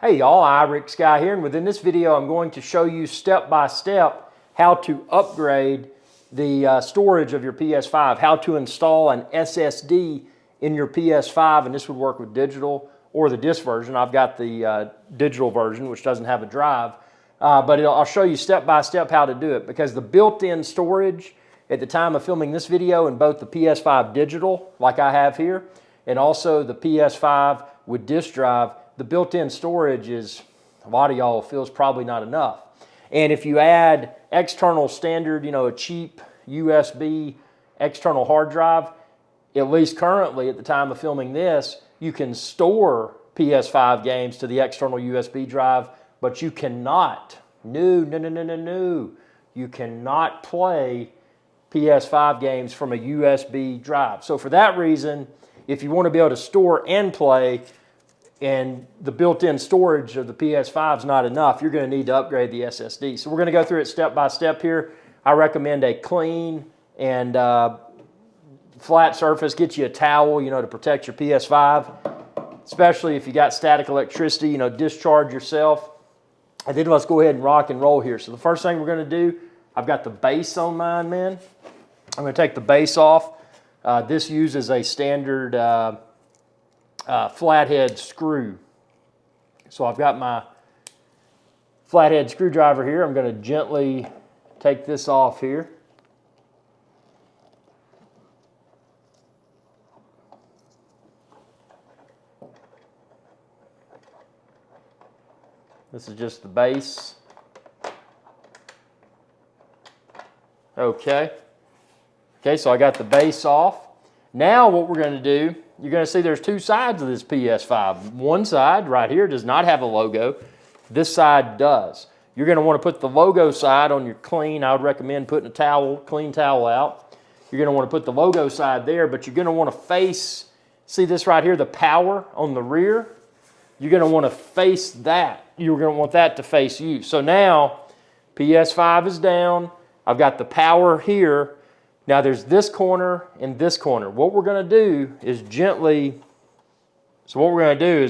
Hey y'all, iRick Sky here, and within this video I'm going to show you step by step how to upgrade the storage of your PS5, how to install an SSD in your PS5, and this would work with digital or the disk version. I've got the digital version, which doesn't have a drive, but I'll show you step by step how to do it, because the built-in storage at the time of filming this video in both the PS5 digital, like I have here, and also the PS5 with disk drive, the built-in storage is, a lot of y'all feels probably not enough. And if you add external standard, a cheap USB external hard drive, at least currently at the time of filming this, you can store PS5 games to the external USB drive, but you cannot, no, you cannot play PS5 games from a USB drive. So for that reason, if you want to be able to store and play, and the built-in storage of the PS5 is not enough, you're going to need to upgrade the SSD. So we're going to go through it step by step here. I recommend a clean and flat surface. Get you a towel, to protect your PS5, especially if you got static electricity, discharge yourself. And then let's go ahead and rock and roll here. So the first thing we're going to do, I've got the base on mine, man. I'm going to take the base off. This uses a standard flathead screw. So I've got my flathead screwdriver here. I'm going to gently take this off here. This is just the base. Okay, so I got the base off. Now what we're going to do, you're going to see there's two sides of this PS5. One side right here does not have a logo. This side does. You're going to want to put the logo side on your clean. I would recommend putting a clean towel out. You're going to want to put the logo side there, but you're going to want to face, see this right here, the power on the rear? You're going to want to face that. You're going to want that to face you. So now PS5 is down. I've got the power here. Now there's this corner and this corner. What we're going to do is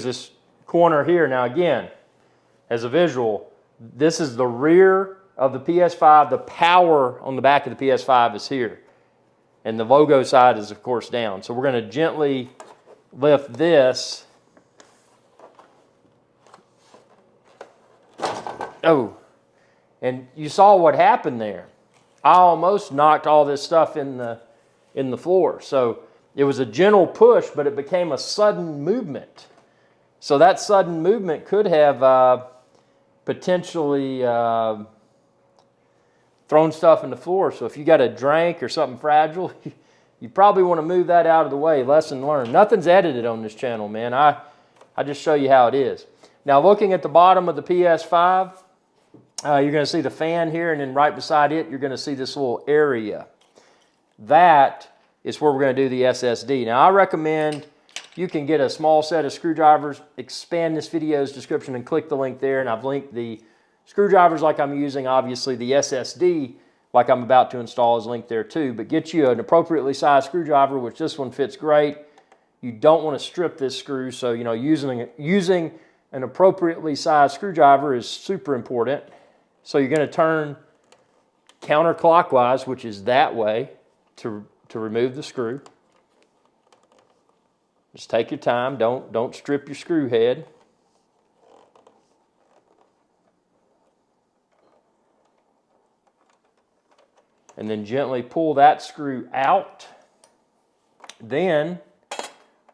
this corner here. Now again, as a visual, this is the rear of the PS5. The power on the back of the PS5 is here. And the logo side is of course down. So we're going to gently lift this. Oh, and you saw what happened there. I almost knocked all this stuff in the floor. So it was a gentle push, but it became a sudden movement. So that sudden movement could have potentially thrown stuff in the floor. So if you got a drink or something fragile, you probably want to move that out of the way. Lesson learned. Nothing's edited on this channel, man. I just show you how it is. Now looking at the bottom of the PS5, you're going to see the fan here, and then right beside it, you're going to see this little area. That is where we're going to do the SSD. Now, I recommend you can get a small set of screwdrivers, expand this video's description, and click the link there, and I've linked the screwdrivers like I'm using. Obviously, the SSD, like I'm about to install, is linked there too. But get you an appropriately sized screwdriver, which this one fits great. You don't want to strip this screw, so using an appropriately sized screwdriver is super important. So you're going to turn counterclockwise, which is that way, to remove the screw. Just take your time. Don't strip your screw head. And then gently pull that screw out. Then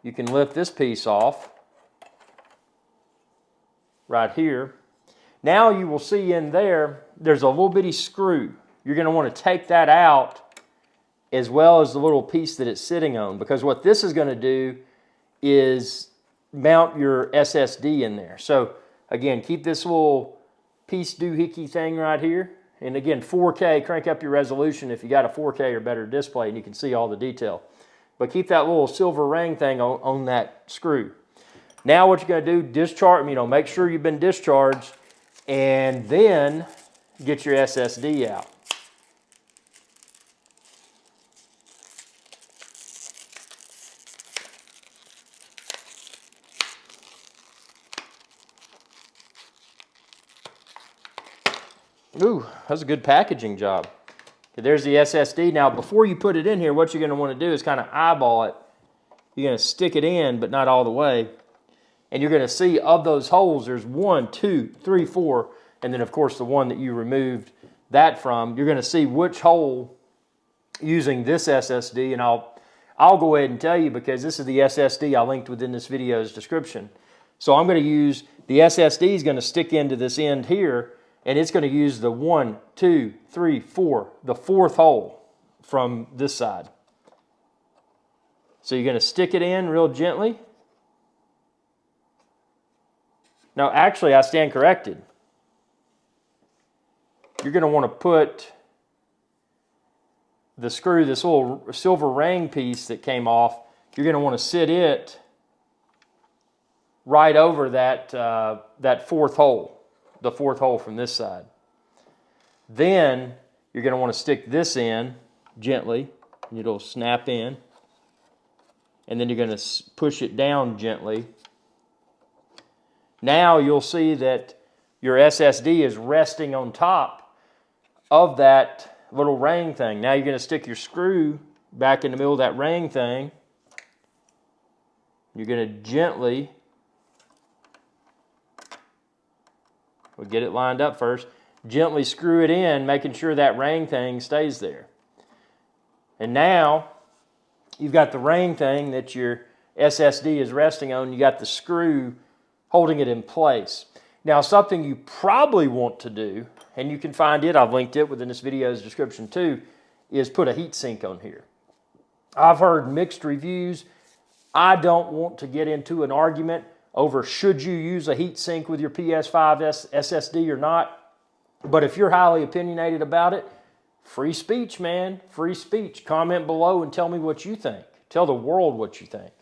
you can lift this piece off right here. Now you will see in there's a little bitty screw. You're going to want to take that out, as well as the little piece that it's sitting on, because what this is going to do is mount your SSD in there. So again, keep this little piece doohickey thing right here. And again, 4K, crank up your resolution if you got a 4K or better display and you can see all the detail. But keep that little silver ring thing on that screw. Now what you're going to do, discharge, make sure you've been discharged, and then get your SSD out. Ooh, that's a good packaging job. Okay, there's the SSD. Now, before you put it in here, what you're going to want to do is kind of eyeball it. You're going to stick it in, but not all the way. And you're going to see of those holes, there's 1, 2, 3, 4, and then, of course, the one that you removed that from. You're going to see which hole using this SSD, and I'll go ahead and tell you because this is the SSD I linked within this video's description. So I'm going to use, the SSD is going to stick into this end here, and it's going to use the 1, 2, 3, 4, the fourth hole from this side. So you're going to stick it in real gently. No, actually, I stand corrected. You're going to want to put the screw, this little silver ring piece that came off, you're going to want to sit it right over that, that fourth hole, the fourth hole from this side. Then you're going to want to stick this in gently, and it'll snap in. And then you're going to push it down gently. Now you'll see that your SSD is resting on top of that little ring thing. Now you're going to stick your screw back in the middle of that ring thing. You're going to gently, we'll get it lined up first, gently screw it in, making sure that ring thing stays there. And now you've got the ring thing that your SSD is resting on. You got the screw holding it in place. Now, something you probably want to do, and you can find it, I've linked it within this video's description too, is put a heat sink on here. I've heard mixed reviews. I don't want to get into an argument over should you use a heat sink with your PS5 SSD or not. But if you're highly opinionated about it, free speech, man, free speech. Comment below and tell me what you think. Tell the world what you think.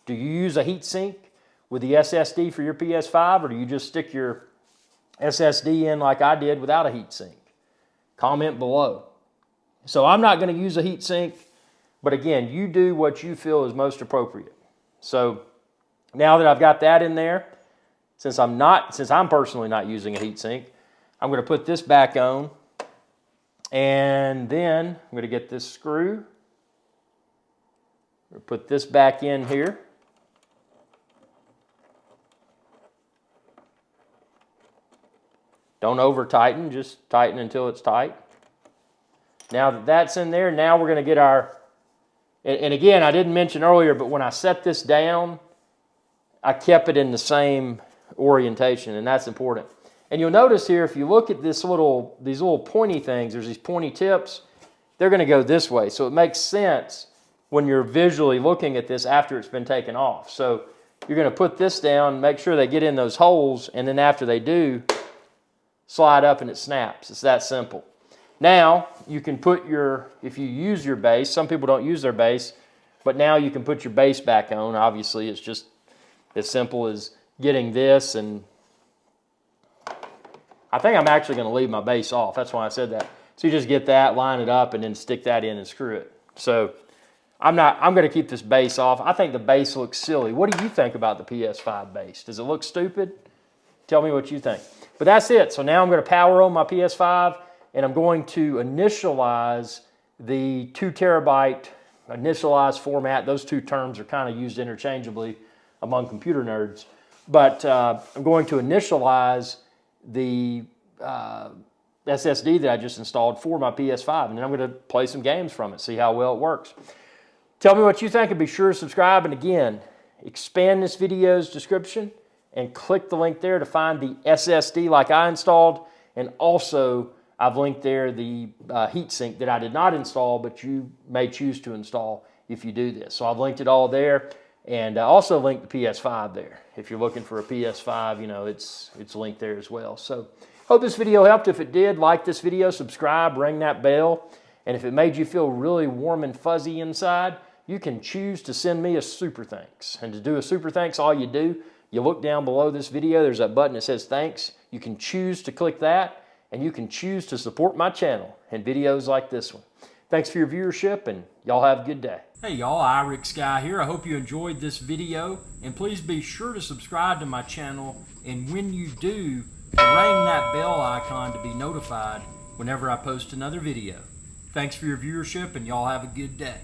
Do you use a heat sink with the SSD for your PS5, or do you just stick your SSD in like I did without a heat sink? Comment below. So I'm not going to use a heat sink, but again, you do what you feel is most appropriate. So now that I've got that in there, since I'm personally not using a heat sink, I'm going to put this back on, and then I'm going to get this screw. Put this back in here. Don't over tighten, just tighten until it's tight. Now that that's in there, now we're going to get our, and again, I didn't mention earlier, but when I set this down, I kept it in the same orientation, and that's important. And you'll notice here, if you look at these little pointy things, there's these pointy tips, they're going to go this way. So it makes sense when you're visually looking at this after it's been taken off. So you're going to put this down, make sure they get in those holes, and then after they do, slide up and it snaps. It's that simple. Now, you can put your, if you use your base, some people don't use their base, but now you can put your base back on. Obviously, it's just as simple as getting this, and I think I'm actually going to leave my base off. That's why I said that. So you just get that, line it up, and then stick that in and screw it. So I'm going to keep this base off. I think the base looks silly. What do you think about the PS5 base? Does it look stupid? Tell me what you think. But that's it. So now I'm going to power on my PS5, and I'm going to initialize the 2 terabyte initialize format. Those two terms are kind of used interchangeably among computer nerds. But I'm going to initialize the SSD that I just installed for my PS5, and then I'm going to play some games from it, see how well it works. Tell me what you think, and be sure to subscribe. And again, expand this video's description and click the link there to find the SSD like I installed. And also, I've linked there the heatsink that I did not install, but you may choose to install if you do this. So I've linked it all there, and I also linked the PS5 there. If you're looking for a PS5, you know, it's linked there as well. So hope this video helped. If it did, like this video, subscribe, ring that bell. And if it made you feel really warm and fuzzy inside, you can choose to send me a super thanks. And to do a super thanks, all you do, you look down below this video, there's that button that says thanks. You can choose to click that, and you can choose to support my channel and videos like this one. Thanks for your viewership, and y'all have a good day. Hey y'all, Iric Sky here. I hope you enjoyed this video, and please be sure to subscribe to my channel. And when you do, Ring that bell icon to be notified whenever I post another video. Thanks for your viewership, and y'all have a good day.